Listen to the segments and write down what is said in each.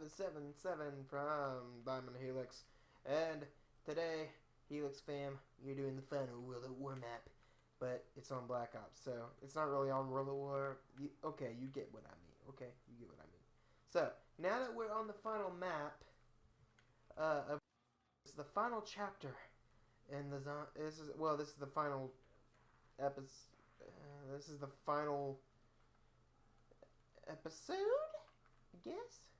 777 from Diamond Helix, and today, Helix fam, you're doing the final World at War map, but it's on Black Ops, so it's not really on World at War. Okay, you get what I mean. Okay, you get what I mean. So now that we're on the final map, of this is the final chapter, and this is the final episode. This is the final episode, I guess.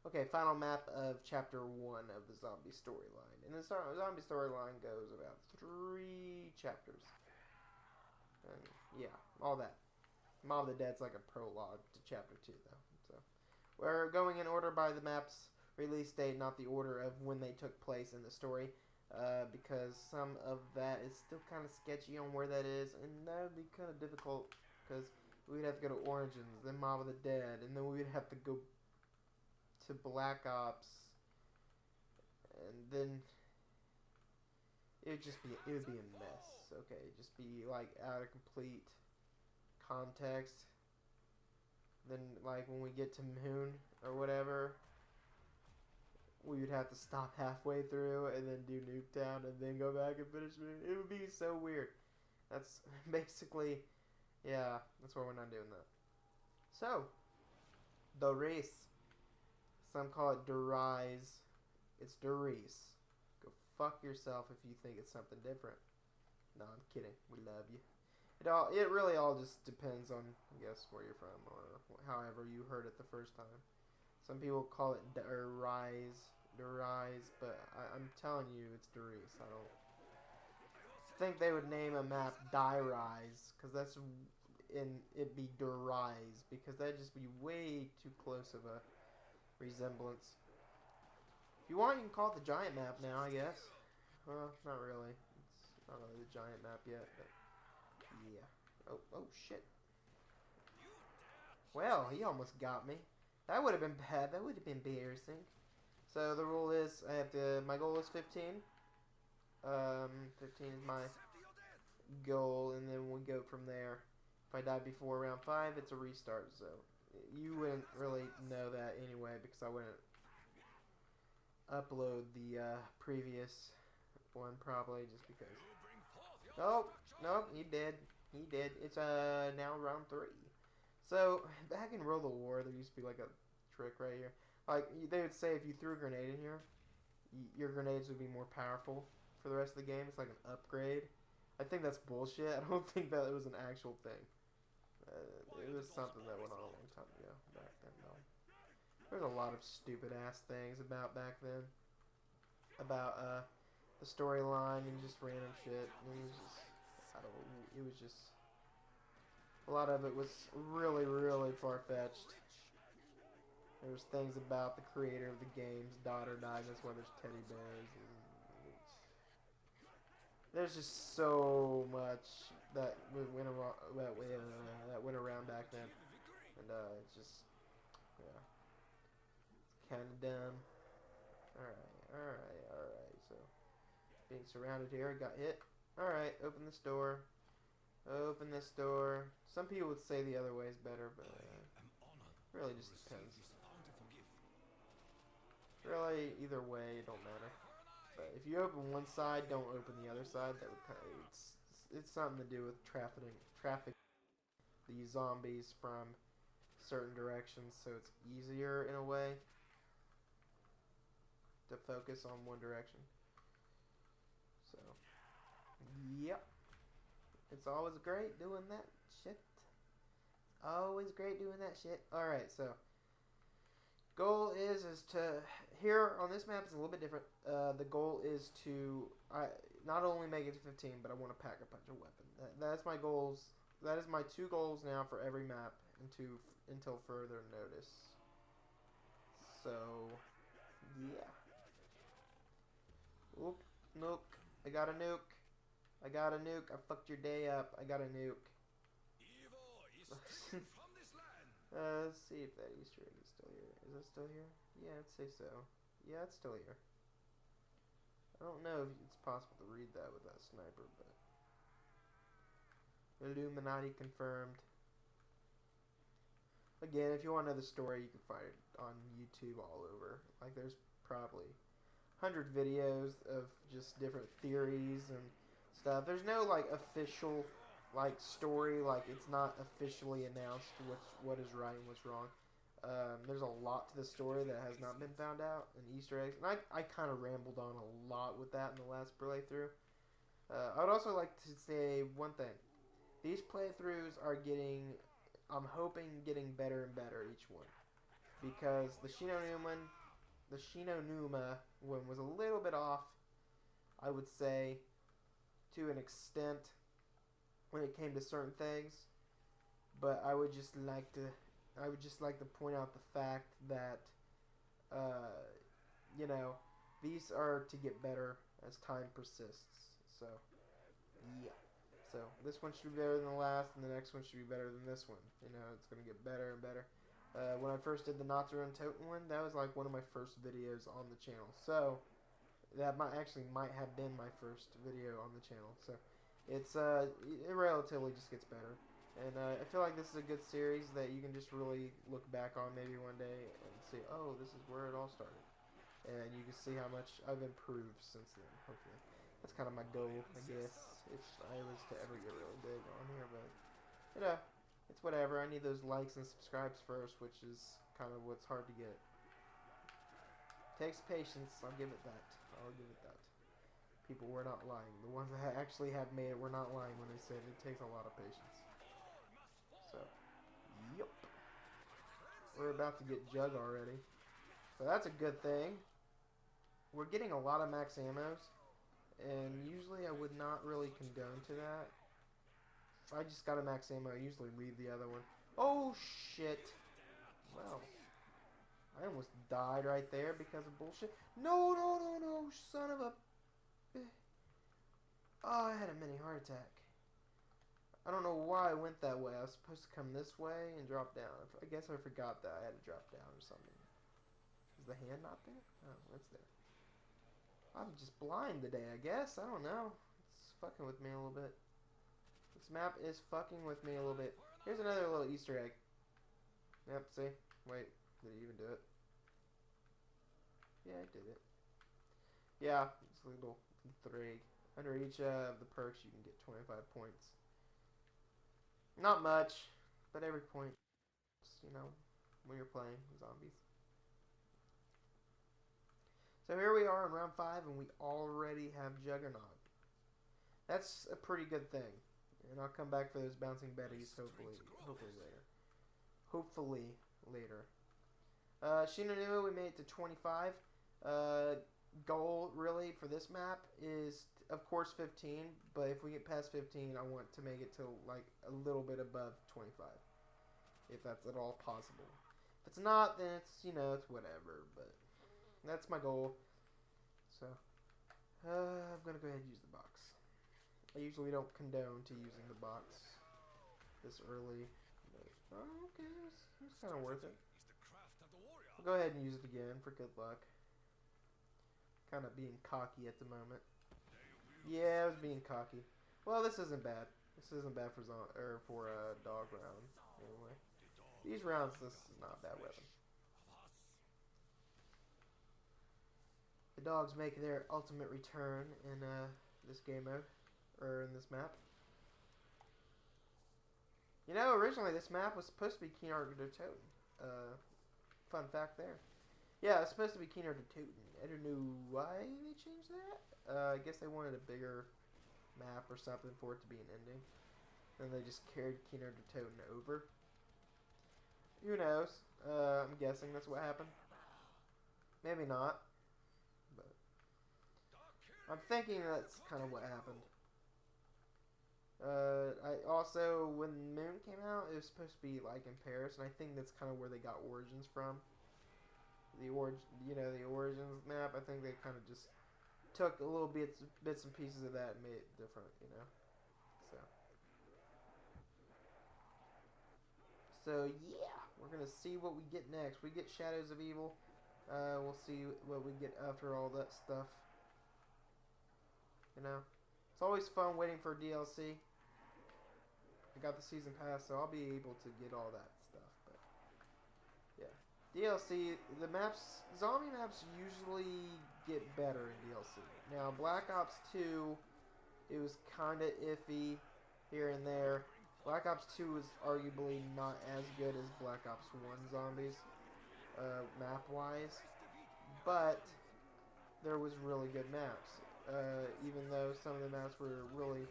Okay, final map of chapter 1 of the zombie storyline. And the zombie storyline goes about 3 chapters. And yeah, all that. Mob of the Dead's like a prologue to chapter 2, though. So we're going in order by the map's release date, not the order of when they took place in the story. Because some of that is still kind of sketchy on where that is, and that would be kind of difficult because we'd have to go to Origins, then Mob of the Dead, and then we'd have to go to Black Ops, and then it would be a mess. Okay, it'd just be like out of complete context. Then like when we get to Moon or whatever, we would have to stop halfway through and then do Nuketown and then go back and finish Moon. It would be so weird. That's basically, yeah, that's why we're not doing that. So, the race. Some call it Derize. It's Derice. Go fuck yourself if you think it's something different. No, I'm kidding. We love you. It really all just depends on, I guess, where you're from or however you heard it the first time. Some people call it Derize, but I'm telling you it's Derice. I don't think they would name a map Derize, because that's it'd be Derize, because that'd just be way too close of a resemblance. If you want, you can call it the giant map now, I guess. Well, not really. It's not really the giant map yet, but yeah. Oh shit. Well, he almost got me. That would have been bad. That would have been embarrassing. So the rule is, my goal is 15. 15 is my goal, and then we go from there. If I die before round 5, it's a restart, so you wouldn't really know that anyway, because I wouldn't upload the previous one, probably, just because. Oh, nope, he did. He did. It's now round 3. So, back in World of War, there used to be like a trick right here. Like, they would say if you threw a grenade in here, your grenades would be more powerful for the rest of the game. It's like an upgrade. I think that's bullshit. I don't think that it was an actual thing. It was something that went on a long time ago. Back then, though. There's a lot of stupid-ass things about back then. About, the storyline and just random shit. And it was just, I don't know, it was just, a lot of it was really, really far-fetched. There was things about the creator of the game's daughter died, that's why there's teddy bears. And there's just so much that went around back then, and it's just, yeah, it's kind of dumb. Alright. So, being surrounded here, got hit. Alright, open this door. Open this door. Some people would say the other way is better, but really just depends. Really, either way, it don't matter. But if you open one side, don't open the other side. That would kind of, it's something to do with traffic the zombies from certain directions, so it's easier in a way to focus on one direction. So, yep. It's always great doing that shit. It's always great doing that shit. Alright, so goal is to, here on this map it's a little bit different. The goal is to not only make it to 15, but I want to pack a bunch of weapons. That's my goals. That is my 2 goals now for every map until further notice. So, yeah. Oop, nuke. I got a nuke. I fucked your day up. I got a nuke. Let's see if that Easter egg is still here. Is it still here? Yeah, I'd say so. Yeah, it's still here. I don't know if it's possible to read that with that sniper, but Illuminati confirmed. Again, if you want to know the story, you can find it on YouTube all over. Like, there's probably 100 videos of just different theories and stuff. There's no, like, official, like, story. Like, it's not officially announced what is right and what's wrong. There's a lot to the story that has not been found out, and Easter eggs. And I kind of rambled on a lot with that in the last playthrough. I would also like to say one thing. These playthroughs are getting, I'm hoping, getting better and better each one. Because the Shinonuma one was a little bit off, I would say, to an extent when it came to certain things. But I would just like to point out the fact that, you know, these are to get better as time persists. So, yeah. So, this one should be better than the last, and the next one should be better than this one. You know, it's going to get better and better. When I first did the Natsuko and Toten one, that was like one of my first videos on the channel. So, that might have been my first video on the channel. So, it relatively just gets better. And I feel like this is a good series that you can just really look back on maybe one day and see, oh, this is where it all started. And you can see how much I've improved since then, hopefully. That's kind of my goal, I guess, if I was to ever get really big on here. But, you know, it's whatever. I need those likes and subscribes first, which is kind of what's hard to get. Takes patience, I'll give it that. I'll give it that. People were not lying. The ones that actually have made it were not lying when they said it takes a lot of patience. So, yep. We're about to get Jug already. So that's a good thing. We're getting a lot of max ammos. And usually I would not really condone to that. If I just got a max ammo, I usually leave the other one. Oh, shit. Well, I almost died right there because of bullshit. No, no, no, no, son of a... Oh, I had a mini heart attack. I don't know why I went that way. I was supposed to come this way and drop down. I guess I forgot that I had to drop down or something. Is the hand not there? Oh, it's there. I'm just blind today, I guess. I don't know. It's fucking with me a little bit. This map is fucking with me a little bit. Here's another little Easter egg. Yep, see? Wait, did he even do it? Yeah, I did it. Yeah, it's a little 3. Under each of the perks, you can get 25 points. Not much, but every point, you know, when you're playing zombies. So here we are in round 5, and we already have Juggernaut. That's a pretty good thing. And I'll come back for those bouncing betties hopefully later. Hopefully later. Shinonuma, we made it to 25. Goal, really, for this map is, of course, 15. But if we get past 15, I want to make it to, like, a little bit above 25. If that's at all possible. If it's not, then it's, you know, it's whatever. But that's my goal. So, I'm going to go ahead and use the box. I usually don't condone to using the box this early. But, oh, okay, it's kind of worth it. I'll go ahead and use it again for good luck. Kind of being cocky at the moment. Yeah, I was being cocky. Well, this isn't bad. This isn't bad for dog round. Anyway, these rounds, this is not bad weapon. The dogs make their ultimate return in this game mode, or in this map. You know, originally this map was supposed to be Kinar to Toten. Fun fact there. Yeah, it's supposed to be Kinar to Toten. I don't know why they changed that. I guess they wanted a bigger map or something for it to be an ending. And they just carried Kinar to Toten over. Who knows? I'm guessing that's what happened. Maybe not. But I'm thinking that's kind of what happened. I also, when Moon came out, it was supposed to be like in Paris, and I think that's kind of where they got Origins from. The Origins map. I think they kind of just took a little bits and pieces of that and made it different, you know. So yeah, we're gonna see what we get next. We get Shadows of Evil. We'll see what we get after all that stuff. You know, it's always fun waiting for DLC. I got the season pass, so I'll be able to get all that stuff. But DLC, the maps, zombie maps usually get better in DLC. Now, Black Ops 2, it was kind of iffy here and there. Black Ops 2 is arguably not as good as Black Ops 1 zombies, map-wise, but there was really good maps. Even though some of the maps were really,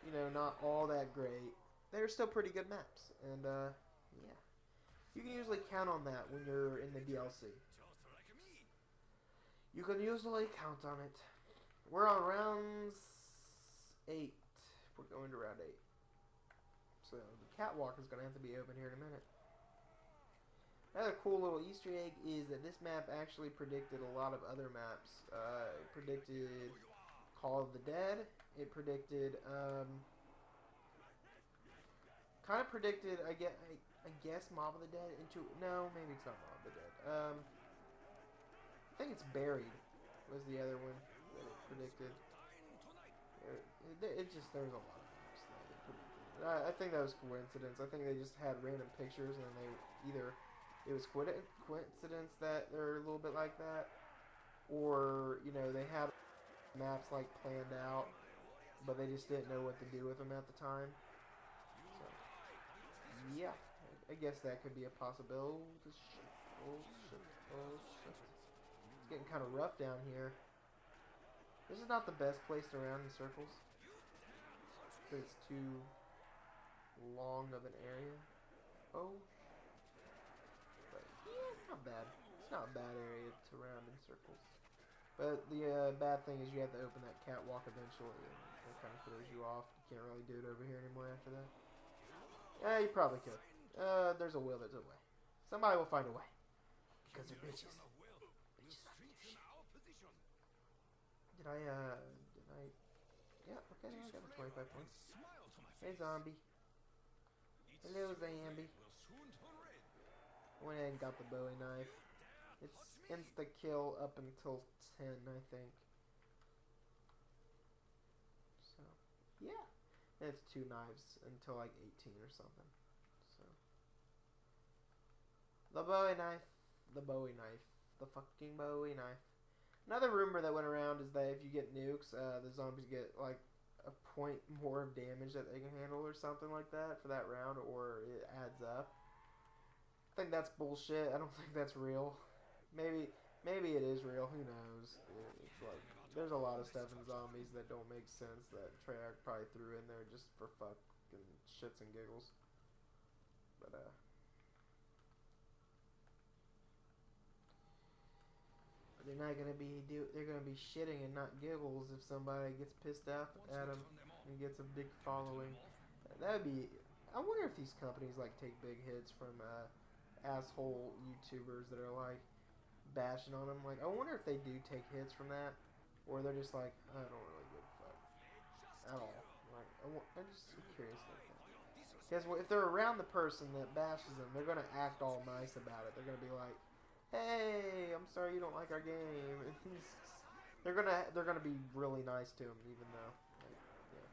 you know, not all that great, they were still pretty good maps, and, yeah. You can usually count on that when you're in the DLC. You can usually count on it. We're on round 8. We're going to round 8. So the catwalk is going to have to be open here in a minute. Another cool little Easter egg is that this map actually predicted a lot of other maps. It predicted Call of the Dead. It predicted, kind of predicted, I guess Mob of the Dead into... No, maybe it's not Mob of the Dead. I think it's Buried was the other one that it predicted. It just, there's a lot of maps that it predicted. I think that was coincidence. I think they just had random pictures and they either... It was coincidence that they're a little bit like that, or, you know, they had maps, like, planned out, but they just didn't know what to do with them at the time. So, yeah. I guess that could be a possibility. Oh shit. It's getting kind of rough down here. This is not the best place to run in circles, because it's too long of an area. Oh. But yeah, it's not bad. It's not a bad area to round in circles. But the bad thing is you have to open that catwalk eventually, and it kind of throws you off. You can't really do it over here anymore after that. Yeah, you probably could. There's a will, there's a way. Somebody will find a way. Because they're bitches. Bitches don't do shit. Did I, yeah, okay, I got the 25 points. Hey, zombie. Hello, Zambi. Went ahead and got the Bowie knife. It's insta-kill up until 10, I think. So, yeah. And it's 2 knives until like 18 or something. So, the Bowie knife. The Bowie knife. The fucking Bowie knife. Another rumor that went around is that if you get nukes, the zombies get like a point more of damage that they can handle or something like that for that round, or it adds up. I think that's bullshit. I don't think that's real. Maybe it is real. Who knows? It's like, there's a lot of stuff in zombies that don't make sense that Treyarch probably threw in there just for fucking shits and giggles. But they're not gonna be they're gonna be shitting and not giggles if somebody gets pissed off at them and gets a big following. That would be. I wonder if these companies like take big hits from asshole YouTubers that are like bashing on them. Like, I wonder if they do take hits from that, or they're just like, I don't really give a fuck at all. Like, I'm just curious like that. Because if they're around the person that bashes them, they're gonna act all nice about it. They're gonna be like, hey, I'm sorry you don't like our game. they're gonna be really nice to him, even though. Like, yeah.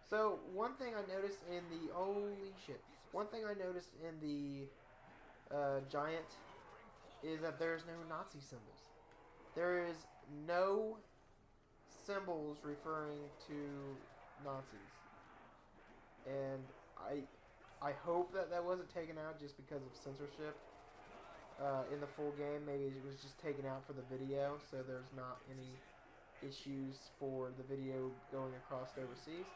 So one thing I noticed in the one thing I noticed in the Giant is that there's no Nazi symbols. There is no symbols referring to Nazis, and I hope that wasn't taken out just because of censorship. In the full game, maybe it was just taken out for the video, so there's not any issues for the video going across overseas.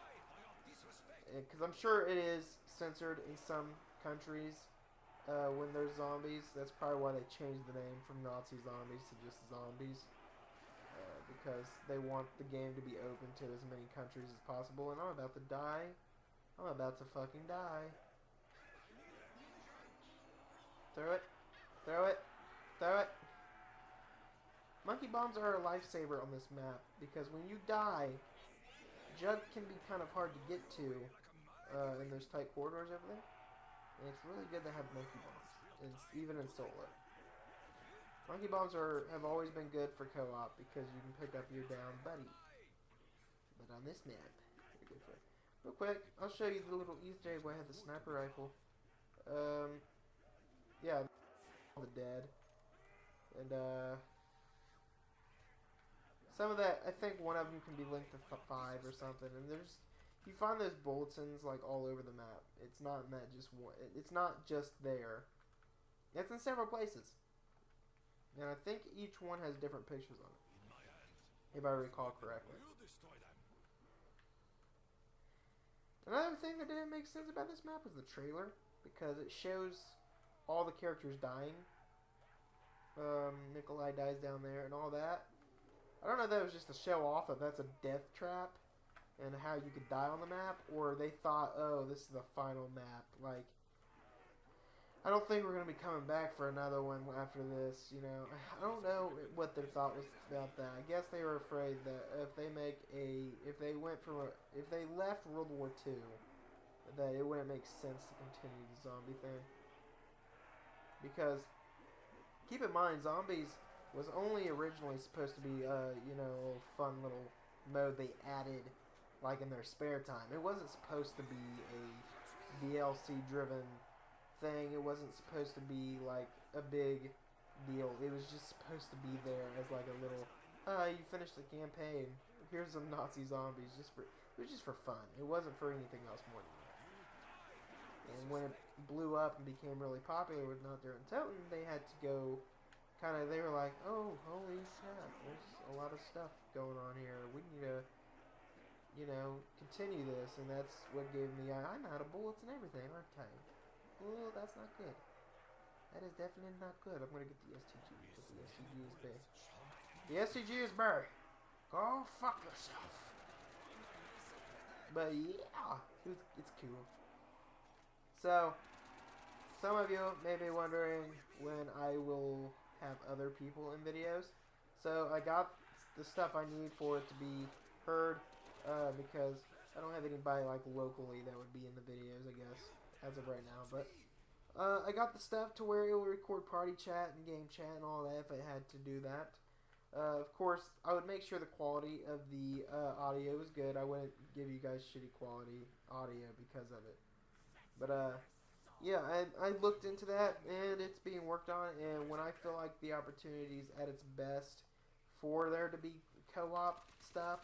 Because I'm sure it is censored in some countries when there's zombies. That's probably why they changed the name from Nazi zombies to just zombies. Because they want the game to be open to as many countries as possible. And I'm about to die. I'm about to fucking die. Throw it. Throw it. Throw it. Monkey bombs are a lifesaver on this map. Because when you die, Jug can be kind of hard to get to in those tight corridors over there. And it's really good to have monkey bombs, even in solo. Monkey bombs have always been good for co-op because you can pick up your down buddy. But on this map, they're good for it. Real quick, I'll show you the little Easter egg where I had the sniper rifle. Yeah, the dead. And some of that, I think one of them can be linked to 5 or something. And there's, you find those bulletins like all over the map. It's not in that just one. It's not just there. It's in several places. And I think each one has different pictures on it, if I recall correctly. Another thing that didn't make sense about this map was the trailer, because it shows all the characters dying. Nikolai dies down there and all that. I don't know if that was just to show off that that's a death trap and how you could die on the map, or they thought, oh, this is the final map. Like, I don't think we're going to be coming back for another one after this, you know. I don't know what their thought was about that. I guess they were afraid that if they left World War II, that it wouldn't make sense to continue the zombie thing. Because, keep in mind, Zombies was only originally supposed to be, you know, a fun little mode they added, like, in their spare time. It wasn't supposed to be a DLC-driven thing. It wasn't supposed to be, like, a big deal. It was just supposed to be there as, like, a little, you finished the campaign, here's some Nazi zombies, it was just for fun. It wasn't for anything else more than that. And when it blew up and became really popular with Not There in Toten, they had to go, they were like, oh, holy crap, there's a lot of stuff going on here. We need to, you know, continue this. And that's what gave me, I'm out of bullets and everything, aren't I? Oh, that's not good. That is definitely not good. I'm going to get the STG, because the STG is big. The STG is bad. Go fuck yourself. But yeah, it's cool. So, some of you may be wondering when I will have other people in videos. So I got the stuff I need for it to be heard, because I don't have anybody like locally that would be in the videos, I guess, as of right now. But I got the stuff to where it will record party chat and game chat and all that if I had to do that. Of course, I would make sure the quality of the audio was good. I wouldn't give you guys shitty quality audio because of it. But yeah, I looked into that, and it's being worked on, and when I feel like the opportunity is at its best for there to be co-op stuff,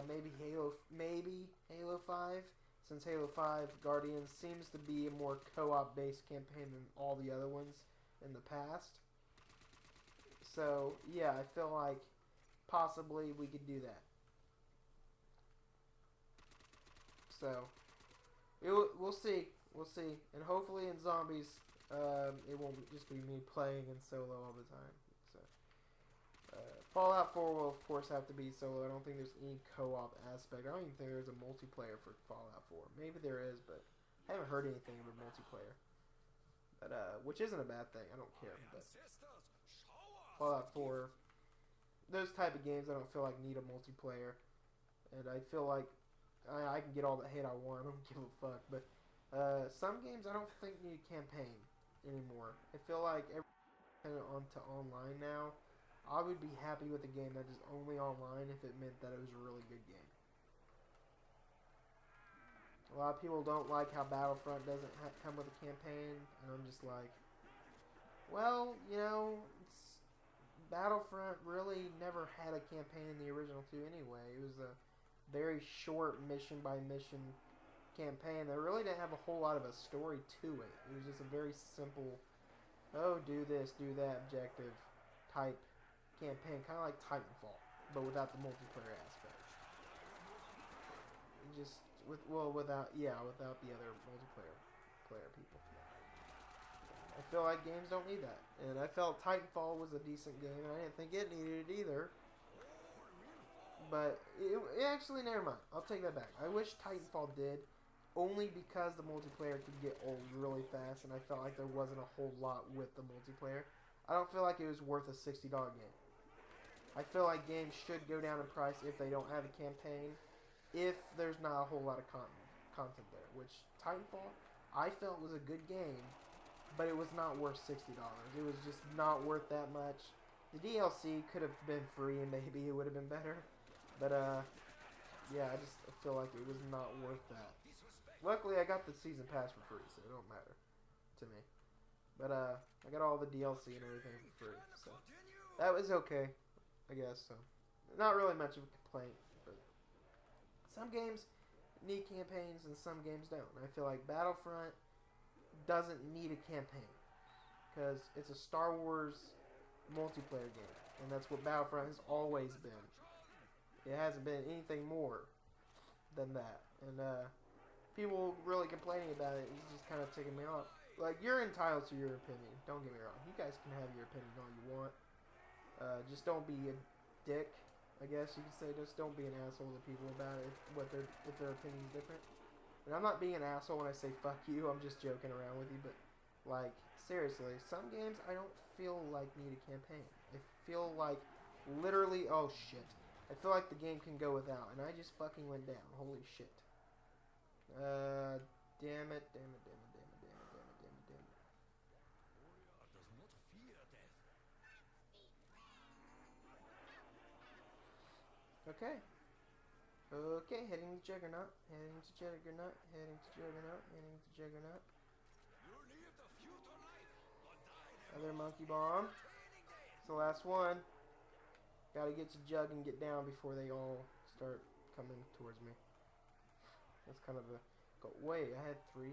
maybe Halo 5, since Halo 5 Guardians seems to be a more co-op based campaign than all the other ones in the past. So, yeah, I feel like possibly we could do that. So, we'll see. We'll see. And hopefully in Zombies, it won't just be me playing in solo all the time. So, Fallout 4 will, of course, have to be solo. I don't think there's any co-op aspect. I don't even think there's a multiplayer for Fallout 4. Maybe there is, but I haven't heard anything about multiplayer. But, which isn't a bad thing. I don't care. But Fallout 4, those type of games I don't feel like need a multiplayer. And I feel like I can get all the hate I want. I don't give a fuck. But some games I don't think need a campaign anymore. I feel like everything onto online now. I would be happy with a game that is only online if it meant that it was a really good game. A lot of people don't like how Battlefront doesn't come with a campaign, and I'm just like, well, you know, Battlefront really never had a campaign in the original 2 anyway. It was a very short mission-by-mission campaign that really didn't have a whole lot of a story to it. It was just a very simple, oh, do this, do that objective type campaign, kind of like Titanfall, but without the multiplayer aspect. Just without the other multiplayer people. I feel like games don't need that, and I felt Titanfall was a decent game, and I didn't think it needed it either. But it actually, never mind. I'll take that back. I wish Titanfall did, only because the multiplayer could get old really fast, and I felt like there wasn't a whole lot with the multiplayer. I don't feel like it was worth a $60 game. I feel like games should go down in price if they don't have a campaign, if there's not a whole lot of content there. Which, Titanfall, I felt was a good game, but it was not worth $60. It was just not worth that much. The DLC could have been free, and maybe it would have been better. But, yeah, I just feel like it was not worth that. Luckily, I got the season pass for free, so it don't matter to me. But I got all the DLC and everything for free, so that was okay, I guess. So not really much of a complaint, but some games need campaigns and some games don't. And I feel like Battlefront doesn't need a campaign because it's a Star Wars multiplayer game, and that's what Battlefront has always been. It hasn't been anything more than that, and people really complaining about it is just kind of ticking me off. Like, you're entitled to your opinion. Don't get me wrong. You guys can have your opinion all you want. Just don't be a dick, I guess you could say. Just don't be an asshole to people about it if their opinion is different. And I'm not being an asshole when I say fuck you. I'm just joking around with you. But, like, seriously, some games I don't feel like need a campaign. I feel like literally, oh shit. I feel like the game can go without. And I just fucking went down. Holy shit. Damn it. Okay. Okay, heading to Juggernaut. Another monkey bomb. It's the last one. Gotta get to Jug and get down before they all start coming towards me. That's kind of the... Wait, I had 3?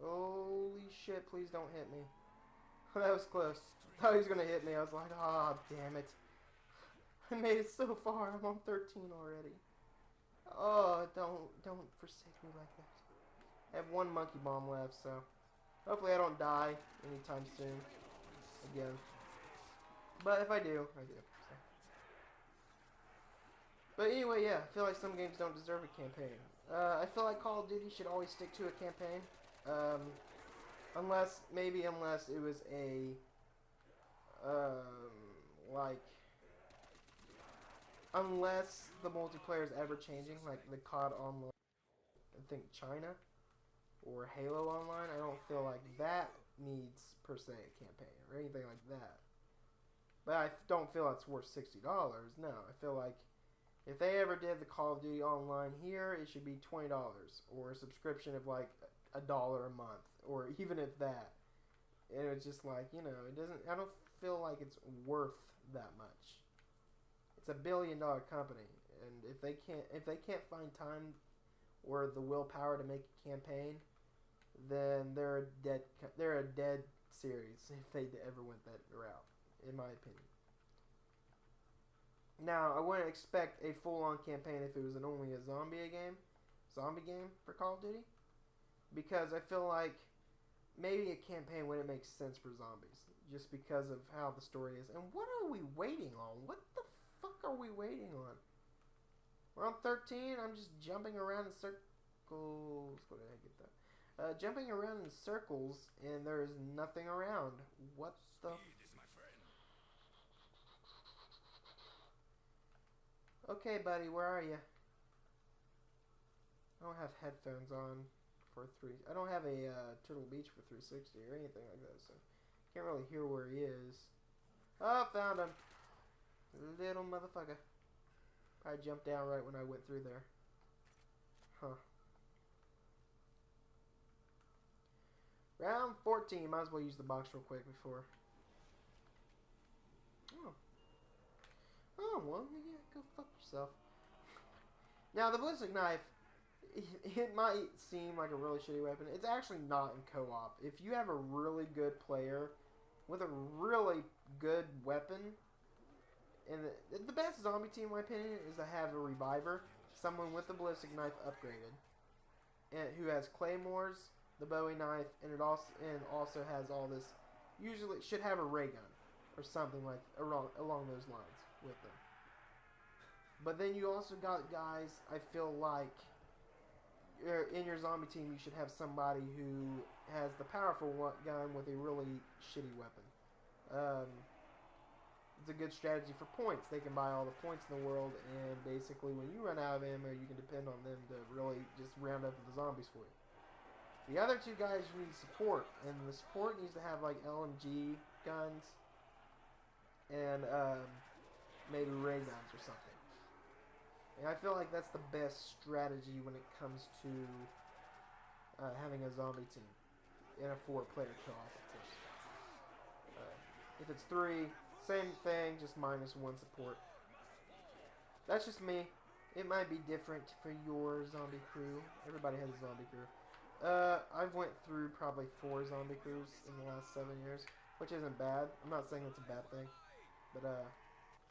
Holy shit, please don't hit me. That was close. I thought he was gonna hit me. I was like, ah, oh, damn it. I made it so far. I'm on 13 already. Oh, don't forsake me like that. I have 1 monkey bomb left, so hopefully I don't die anytime soon. Again. But if I do, I do. So. But anyway, yeah, I feel like some games don't deserve a campaign. I feel like Call of Duty should always stick to a campaign. Unless it was a, unless the multiplayer is ever changing, like the COD Online, I think China, or Halo Online, I don't feel like that needs, per se, a campaign, or anything like that. But I don't feel it's worth $60, no. I feel like if they ever did the Call of Duty Online here, it should be $20, or a subscription of like $1 a month, or even if that. And it's just like, you know, I don't feel like it's worth that much. It's a $1 billion company, and if they can't find time or the willpower to make a campaign, then they're a dead series if they ever went that route, in my opinion. Now, I wouldn't expect a full-on campaign if it was only a zombie game for Call of Duty, because I feel like maybe a campaign wouldn't make sense for zombies, just because of how the story is. And what are we waiting on? What the fuck are we waiting on? We're on 13. I'm just jumping around in circles. What did I get that? Jumping around in circles, and there is nothing around. What the? Okay, buddy, where are you? I don't have headphones on for I don't have a Turtle Beach for 360 or anything like that, so can't really hear where he is. Oh, found him. Little motherfucker. I jumped down right when I went through there. Huh. Round 14. Might as well use the box real quick before. Oh, well, yeah, go fuck yourself. Now, the ballistic knife, it might seem like a really shitty weapon. It's actually not in co-op. If you have a really good player with a really good weapon, and the best zombie team, in my opinion, is to have a reviver, someone with the ballistic knife upgraded, and who has claymores, the Bowie knife, and it also has all this. Usually, it should have a ray gun or something like along those lines with them. But then you also got guys. I feel like in your zombie team, you should have somebody who has the powerful gun with a really shitty weapon. It's a good strategy for points. They can buy all the points in the world, and basically when you run out of ammo, you can depend on them to really just round up the zombies for you. The other two guys need support, and the support needs to have like LMG guns and maybe ray guns or something. And I feel like that's the best strategy when it comes to having a zombie team in a 4-player co-op, of course. If it's 3, same thing, just minus 1 support. That's just me. It might be different for your zombie crew. Everybody has a zombie crew. I've went through probably 4 zombie crews in the last 7 years, which isn't bad. I'm not saying it's a bad thing, but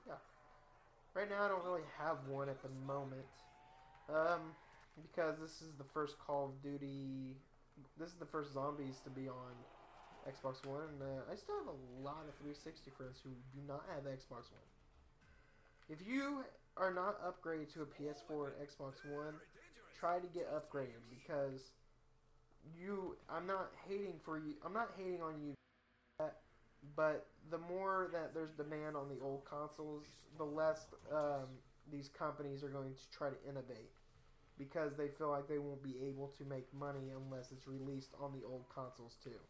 yeah. Right now I don't really have one at the moment, because this is the first Call of Duty. This is the first Zombies to be on Xbox One, and I still have a lot of 360 friends who do not have Xbox One. If you are not upgraded to a PS4 and Xbox One, try to get upgraded, because I'm not hating on you, but the more that there's demand on the old consoles, the less these companies are going to try to innovate, because they feel like they won't be able to make money unless it's released on the old consoles too.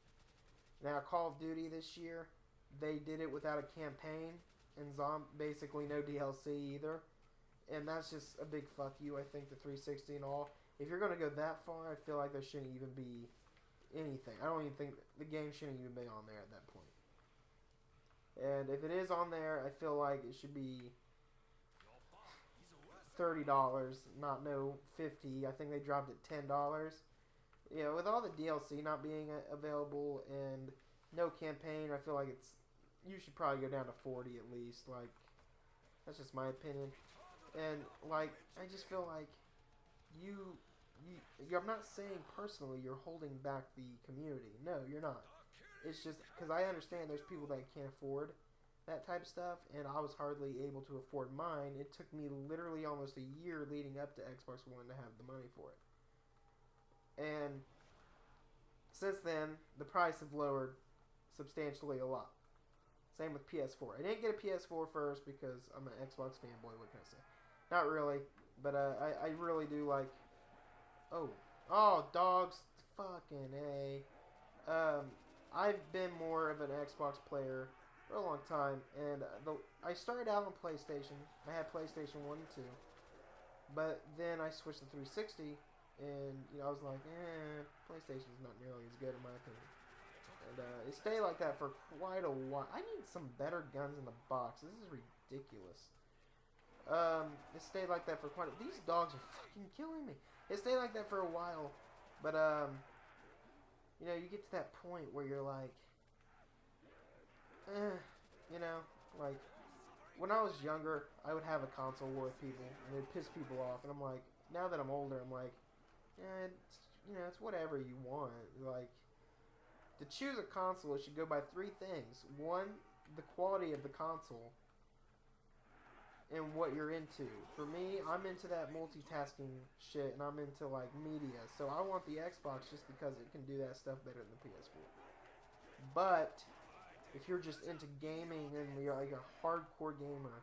Now, Call of Duty this year, they did it without a campaign and basically no DLC either. And that's just a big fuck you, I think, to 360 and all. If you're going to go that far, I feel like there shouldn't even be anything. I don't even think the game shouldn't even be on there at that point. And if it is on there, I feel like it should be $30, not no $50. I think they dropped it $10. You know, with all the DLC not being available and no campaign, I feel like you should probably go down to 40 at least. Like, that's just my opinion. And like, I just feel like I'm not saying personally you're holding back the community. No, you're not. It's just because I understand there's people that can't afford that type of stuff, and I was hardly able to afford mine. It took me literally almost a year leading up to Xbox One to have the money for it. And since then, the price have lowered substantially a lot. Same with PS4. I didn't get a PS4 first because I'm an Xbox fanboy. What can I say? Not really, but I really do like. Oh, dogs, fucking A. I've been more of an Xbox player for a long time, and I started out on PlayStation. I had PlayStation 1 and 2, but then I switched to 360, and I was like, PlayStation's not nearly as good in my opinion. And it stayed like that for quite a while. I need some better guns in the box. This is ridiculous. It stayed like that for these dogs are fucking killing me. It stayed like that for a while, but you get to that point where you're like, like when I was younger, I would have a console war with people, and it'd piss people off, and I'm like, now that I'm older, I'm like, it's whatever you want. Like, to choose a console, it should go by 3 things. 1, the quality of the console, and what you're into. For me, I'm into that multitasking shit, and I'm into like media. So I want the Xbox just because it can do that stuff better than the PS4. But if you're just into gaming and you're like a hardcore gamer,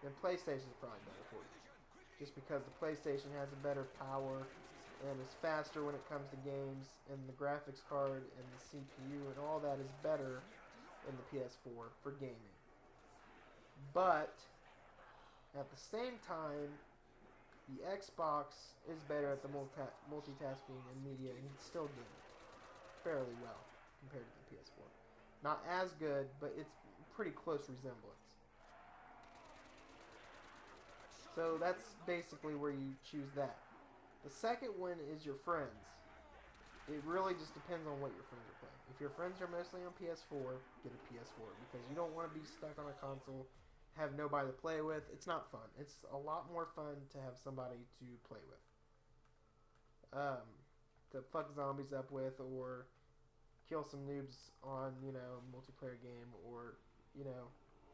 then PlayStation is probably better for you. Just because the PlayStation has a better power and is faster when it comes to games, and the graphics card and the CPU and all that is better than the PS4 for gaming. But at the same time, the Xbox is better at the multitasking and media, and it's still game fairly well compared to the PS4. Not as good, but it's pretty close resemblance. So that's basically where you choose that. The second one is your friends. It really just depends on what your friends are playing. If your friends are mostly on PS4, get a PS4, because you don't want to be stuck on a console, have nobody to play with. It's not fun. It's a lot more fun to have somebody to play with. To fuck zombies up with, or kill some noobs on, multiplayer game, or,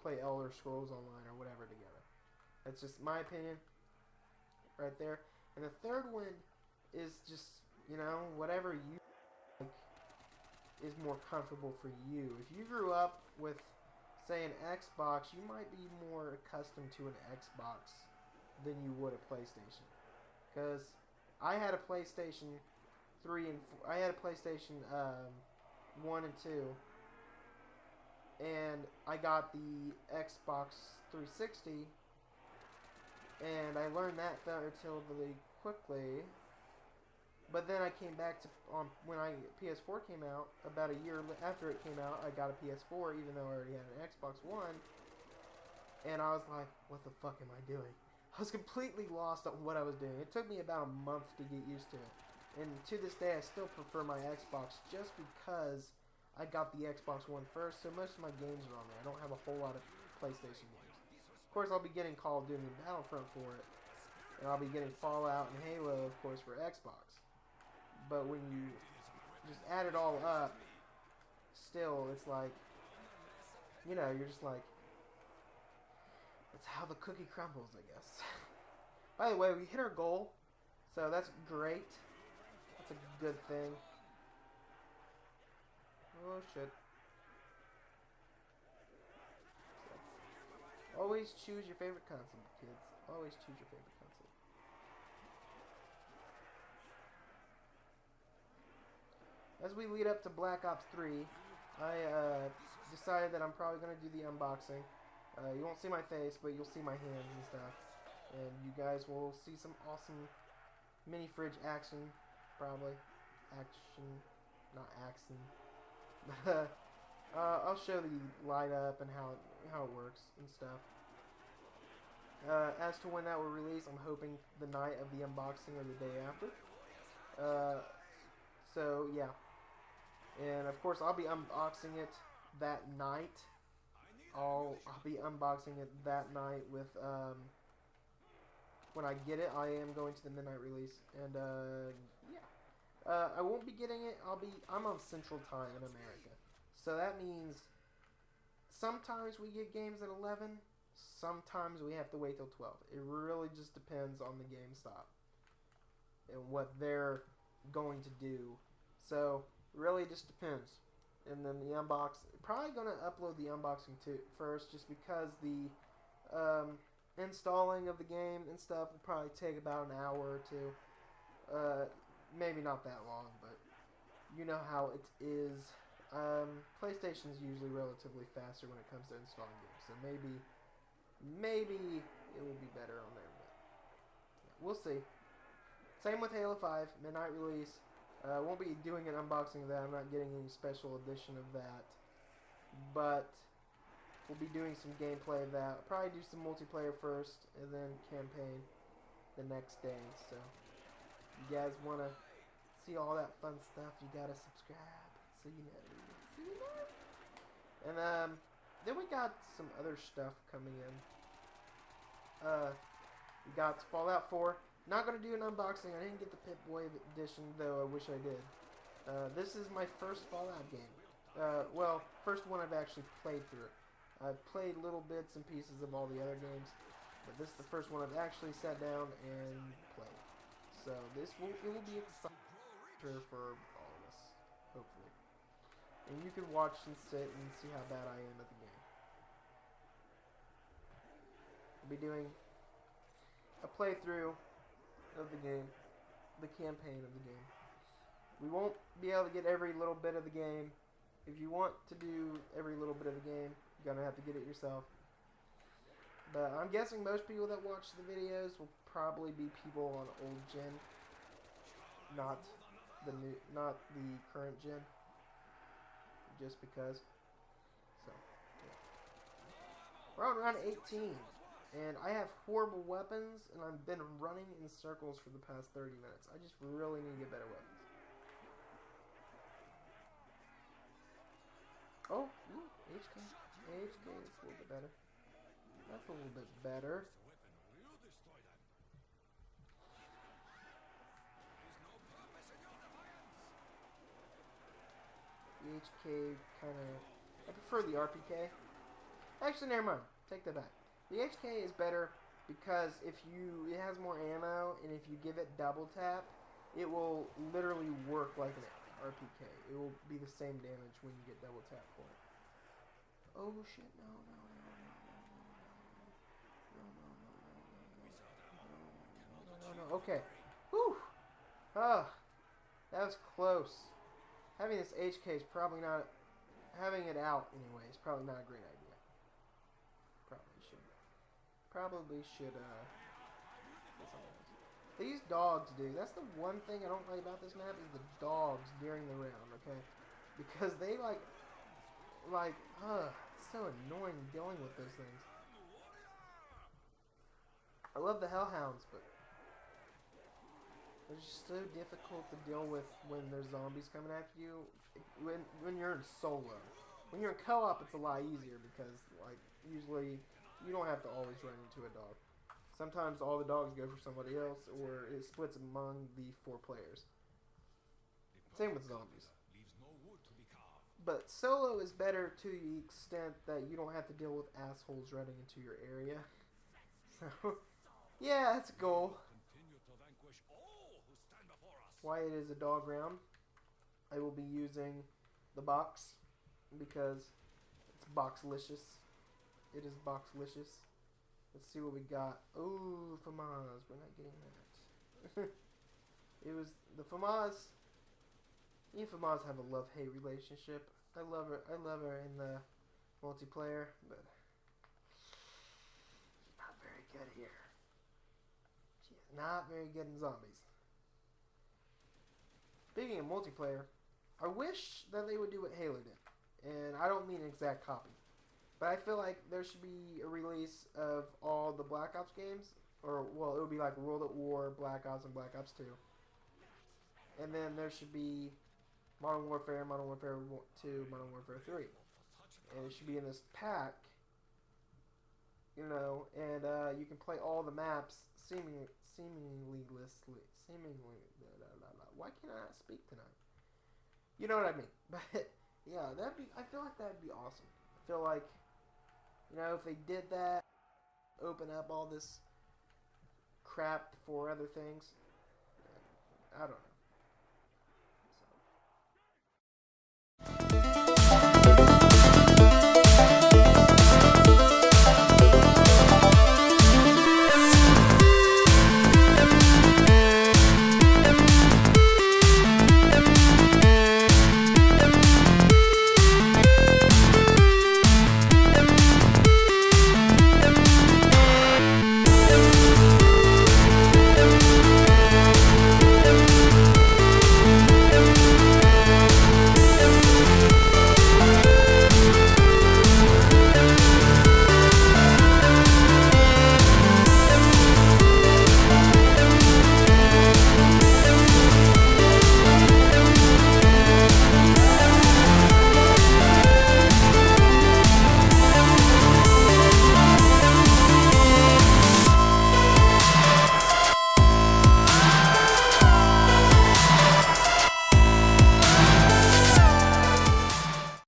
play Elder Scrolls Online or whatever together. That's just my opinion right there. And the third one is just, whatever you think is more comfortable for you. If you grew up with, say, an Xbox, you might be more accustomed to an Xbox than you would a PlayStation. Because I had a PlayStation 3 and 4, I had a PlayStation 1 and 2, and I got the Xbox 360, and I learned that relatively quickly. But then I came back to when PS4 came out. About a year after it came out, I got a PS4, even though I already had an Xbox One. And I was like, "What the fuck am I doing?" I was completely lost on what I was doing. It took me about a month to get used to it, and to this day, I still prefer my Xbox just because I got the Xbox One first. So most of my games are on there. I don't have a whole lot of PlayStation games. Of course, I'll be getting Call of Duty and Battlefront for it, and I'll be getting Fallout and Halo, of course, for Xbox. But when you just add it all up, still, it's like, you know, you're just like, it's how the cookie crumbles, I guess. By the way, we hit our goal, so that's great. That's a good thing. Oh, shit. Always choose your favorite console, kids. Always choose your favorite console. As we lead up to Black Ops 3, I decided that I'm probably going to do the unboxing. You won't see my face, but you'll see my hands and stuff. And you guys will see some awesome mini fridge action, probably. Action, not action. I'll show the light up and how it works and stuff. As to when that will release, I'm hoping the night of the unboxing or the day after. So yeah. And of course, I'll be unboxing it that night. I'll be unboxing it that night with when I get it. I am going to the midnight release, and yeah. I won't be getting it. I'm on Central Time in America, so that means sometimes we get games at 11. Sometimes we have to wait till 12. It really just depends on the GameStop and what they're going to do. So really just depends. And then the probably going to upload the unboxing first, just because the installing of the game and stuff will probably take about an hour or two. Maybe not that long, but you know how it is. PlayStation's usually relatively faster when it comes to installing games, so maybe it will be better on there, but yeah, we'll see. Same with Halo 5, midnight release. Won't be doing an unboxing of that. I'm not getting any special edition of that. But we'll be doing some gameplay of that. I'll probably do some multiplayer first, and then campaign the next day. So, if you guys want to see all that fun stuff, you gotta subscribe. So you know. And then we got some other stuff coming in. We got Fallout 4. Not going to do an unboxing. I didn't get the Pip-Boy edition, though I wish I did. This is my first Fallout game. Well, first one I've actually played through. I've played little bits and pieces of all the other games, but this is the first one I've actually sat down and played. So it will be exciting for all of us, hopefully. And you can watch and sit and see how bad I am at the game. I'll be doing a playthrough of the game, the campaign of the game. We won't be able to get every little bit of the game. If you want to do every little bit of the game, you're gonna have to get it yourself. But I'm guessing most people that watch the videos will probably be people on old gen, not the current gen. Just because. So yeah. We're on round 18. And I have horrible weapons, and I've been running in circles for the past 30 minutes. I just really need to get better weapons. Oh, ooh, HK. HK is a little bit better. That's a little bit better. The HK kind of... I prefer the RPK. Actually, never mind. Take that back. The HK is better because it has more ammo, and if you give it double tap, it will literally work like an RPK. It will be the same damage when you get double tap for it. Oh shit, no. Okay. Whew. Ah, that was close. Having this HK is probably not... Having it out, anyway, is probably not a great idea. Probably should get something else. These dogs, dude. That's the one thing I don't like about this map is the dogs during the round, okay? Because they it's so annoying dealing with those things. I love the hellhounds, but they're just so difficult to deal with when there's zombies coming after you. When you're in solo. When you're in co-op, it's a lot easier because, like, usually you don't have to always run into a dog. Sometimes all the dogs go for somebody else, or it splits among the 4 players. Same with zombies. But solo is better to the extent that you don't have to deal with assholes running into your area. So, yeah, that's a goal. Why it is a dog round, I will be using the box because it's boxlicious. It is boxlicious. Let's see what we got. Oh, FAMAS. We're not getting that. It was the FAMAS. Me and FAMAS have a love-hate relationship. I love her. I love her in the multiplayer, but she's not very good here. She is not very good in zombies. Speaking of multiplayer, I wish that they would do what Halo did. And I don't mean an exact copy. But I feel like there should be a release of all the Black Ops games. Or, well, it would be like World at War, Black Ops, and Black Ops 2. And then there should be Modern Warfare 2, Modern Warfare 3. And it should be in this pack. You know, and you can play all the maps seemingly. Why can't I not speak tonight? You know what I mean. But yeah, I feel like that'd be awesome. I feel like, you know, if they did that, open up all this crap for other things, I don't know.